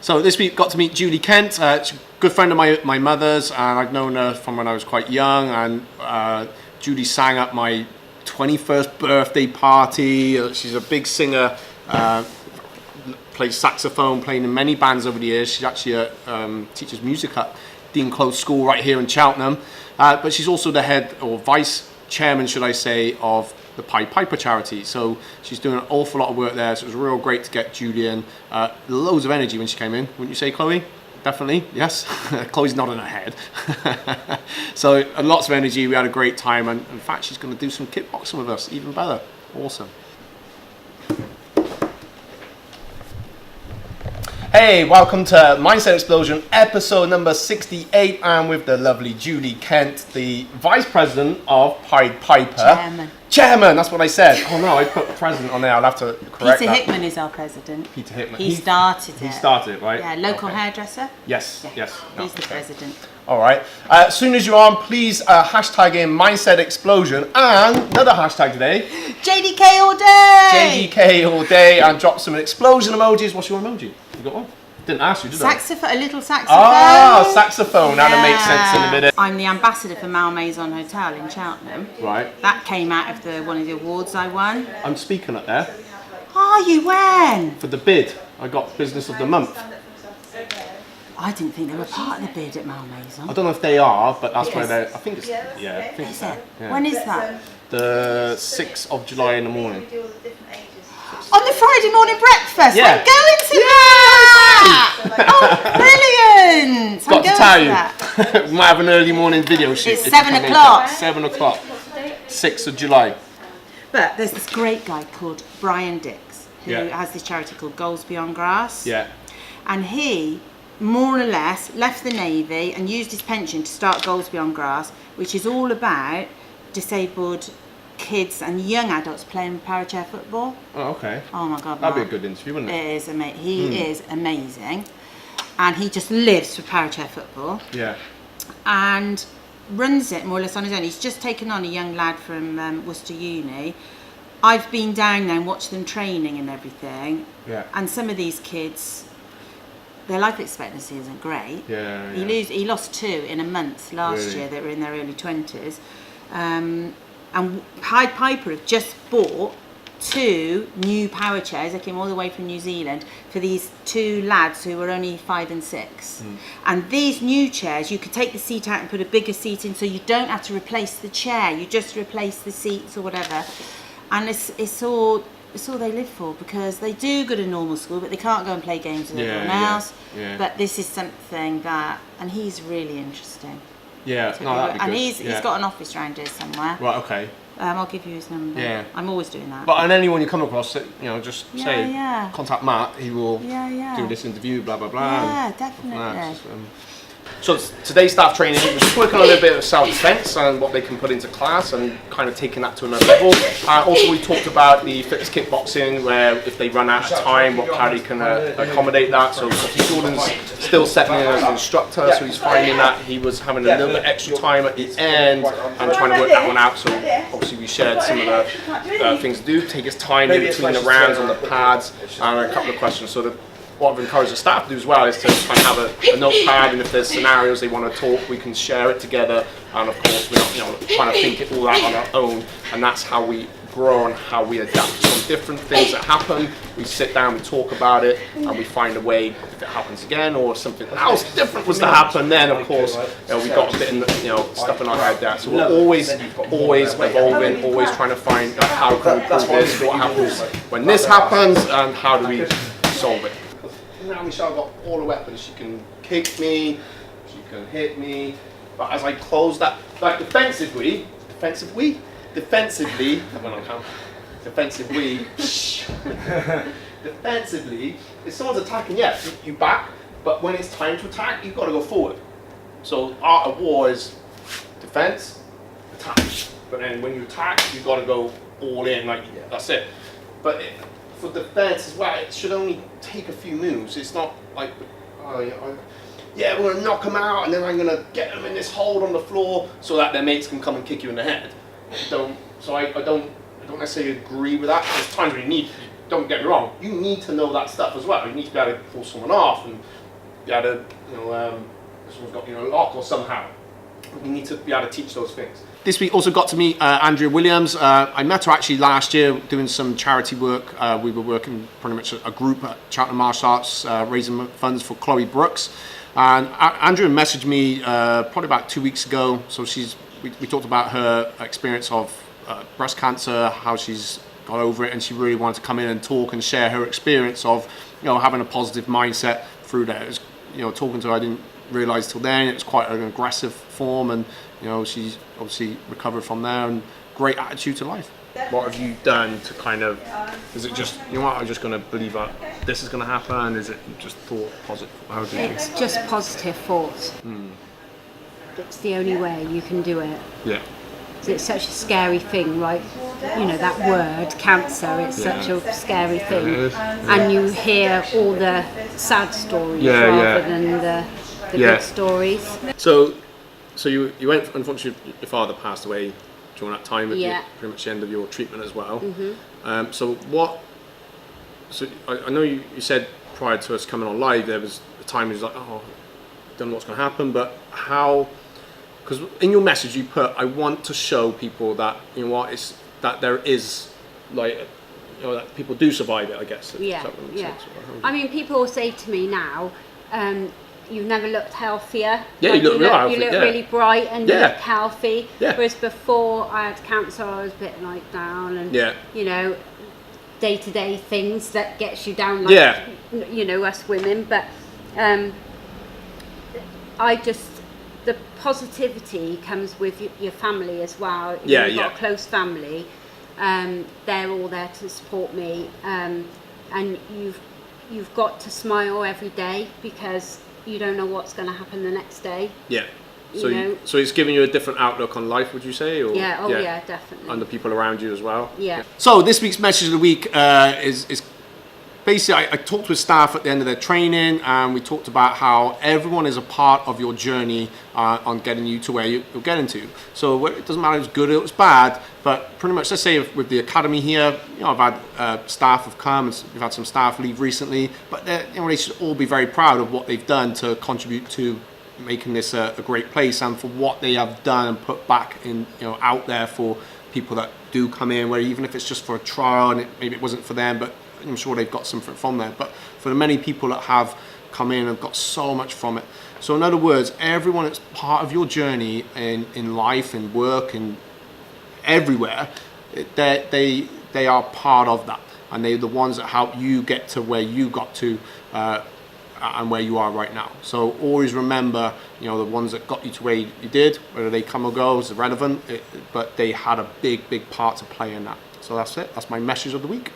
So this week got to meet Julie Kent. She's a good friend of my mother's, and I've known her from when I was quite young. And Julie sang at my 21st birthday party. She's a big singer, plays saxophone, playing in many bands over the years. She actually teaches music at Dean Close School right here in Cheltenham. But she's also the head, or vice chairman, should I say, of the Pied Piper charity. So she's doing an awful lot of work there. So it was real great to get Julie in. Loads of energy when she came in, wouldn't you say, Chloe? Definitely, yes. Chloe's nodding her head. So lots of energy. We had a great time, and in fact, she's going to do some kickboxing with us. Even better. Awesome. Hey, welcome to Mindset Explosion, episode number 68. I'm with the lovely Julie Kent, the Vice President of Pied Piper. Chairman, that's what I said. Oh no, I put President on there. I'll have to correct Peter that. Hickman is our President. Peter Hickman. He started it. He started it, right? Yeah, local hairdresser. Yes, Yeah. yes. No, He's the President. All right. As soon as you're on, please hashtag in Mindset Explosion, and another hashtag today, JDK all day! JDK all day, and drop some explosion emojis. What's your emoji? You got one? Didn't ask you, did I? A little saxophone. Ah, saxophone. That'll make sense in a minute. I'm the ambassador for Malmaison Hotel in Cheltenham. Right. That came out of one of the awards I won. I'm speaking up there. Are you? When? For the bid, I got Business of the Month. I didn't think they were part of the bid at Malmaison. I don't know if they are, but that's where they're. I think it's. Yeah, I think Is so. it? Yeah. When is that? The 6th of July in the morning. On the Friday morning breakfast. Yeah. I'm going to that. Oh, brilliant! Got to tell you, we might have an early morning video shoot. It's 7 o'clock. 7 o'clock. 6th of July. But there's this great guy called Brian Dix who Yeah. has this charity called Goals Beyond Grass. Yeah. And he, more or less, left the Navy and used his pension to start Goals Beyond Grass, which is all about disabled kids and young adults playing parachair football. Oh, okay. Oh my God, That'd be Mark. a good interview, wouldn't it? It is amazing. He is amazing. And he just lives for parachair football Yeah. and runs it more or less on his own. He's just taken on a young lad from Worcester Uni. I've been down there and watched them training and everything. Yeah. And some of these kids, their life expectancy isn't great. Yeah. He lost 2 in a month last Really? year that were in their early 20s. And Pied Piper have just bought 2 new power chairs. They came all the way from New Zealand for these 2 lads who were only 5 and 6. And these new chairs, you could take the seat out and put a bigger seat in, so you don't have to replace the chair. You just replace the seats or whatever. And it's all they live for, because they do good in normal school, but they can't go and play games with everyone else. Yeah. But this is something that, and he's really interesting. Yeah. No, that'd be good. And he's got an office around here somewhere. Right. Okay. I'll give you his number. Yeah. I'm always doing that. But and anyone you come across, just say Yeah. contact Matt. He will do this interview. Blah blah blah. Yeah, and definitely. that. So today's staff training, we're just working on a little bit of self-defense and what they can put into class and kind of taking that to another level. Also, we talked about the fitness kickboxing, where if they run out of time, how they can accommodate that. So Jordan's still stepping in as an instructor, so he's finding that he was having a little bit extra time at the end and trying to work that one out. So obviously we shared some of the things to do, take his time in between the rounds on the pads, and a couple of questions. So what I've encouraged the staff to do as well is to kind of have a notepad, and if there's scenarios they want to talk, we can share it together. And of course, we're not trying to think it all out on our own, and that's how we grow and how we adapt. So different things that happen, we sit down, we talk about it, and we find a way if it happens again or something else different was to happen. Then of course, we got a bit in stuff in our head there. So we're always evolving, always trying to find how can we improve this, what happens when this happens, and how do we solve it. Now Michelle got all the weapons. She can kick me, she can hit me, but as I close that, like defensively, if someone's attacking, yes, you back, but when it's time to attack, you've got to go forward. So art of war is defense, attack. But then when you attack, you've got to go all in, that's it. But for defense as well, it should only take a few moves. It's not like, we're going to knock them out, and then I'm going to get them in this hold on the floor so that their mates can come and kick you in the head. I don't necessarily agree with that. There's times when you don't get me wrong, you need to know that stuff as well. You need to be able to pull someone off and be able to, someone's got a lock or somehow. You need to be able to teach those things. This week also got to meet Andrea Williams. I met her actually last year doing some charity work. We were working pretty much a group at Cheltenham Martial Arts, raising funds for Chloe Brooks. And Andrea messaged me probably about 2 weeks ago. So we talked about her experience of breast cancer, how she's got over it, and she really wanted to come in and talk and share her experience of having a positive mindset through that. It was, talking to her, I didn't realise till then it was quite an aggressive form, and she's obviously recovered from there, and great attitude to life. What have you done to kind of, is it just, I'm just going to believe that this is going to happen? Is it just thought positive? How do you It's just positive thoughts. It's the only way you can do it. Yeah. It's such a scary thing, right? That word, cancer, it's such a scary thing. And you hear all the sad stories rather than the good stories. So you went, unfortunately, your father passed away during that time at pretty much the end of your treatment as well. So I know you said prior to us coming on live, there was a time you was like, oh, I don't know what's going to happen, but how, because in your message you put, I want to show people that, it's that there is, like, that people do survive it, I guess. Yeah. I mean, people say to me now, you've never looked healthier. Yeah, like, you look real healthy. You look really bright and you look healthy. Yeah. Whereas before I had cancer, I was a bit like down and day-to-day things that gets you down, like us women. But the positivity comes with your family as well. You've got a close family. They're all there to support me, and you've got to smile every day because you don't know what's going to happen the next day. Yeah. So it's giving you a different outlook on life, would you say? Or, yeah, definitely. And the people around you as well. Yeah. So this week's message of the week is basically, I talked with staff at the end of their training, and we talked about how everyone is a part of your journey on getting you to where you're getting to. So it doesn't matter if it's good or it's bad, but pretty much, let's say with the academy here, I've had staff have come, and we've had some staff leave recently, but they should all be very proud of what they've done to contribute to making this a great place, and for what they have done and put back in, out there for people that do come in, where even if it's just for a trial and maybe it wasn't for them, but I'm sure they've got something from there. But for the many people that have come in and got so much from it. So in other words, everyone that's part of your journey in life and work and everywhere, they are part of that, and they're the ones that help you get to where you got to and where you are right now. So always remember, the ones that got you to where you did, whether they come or go is irrelevant, but they had a big part to play in that. So that's it. That's my message of the week.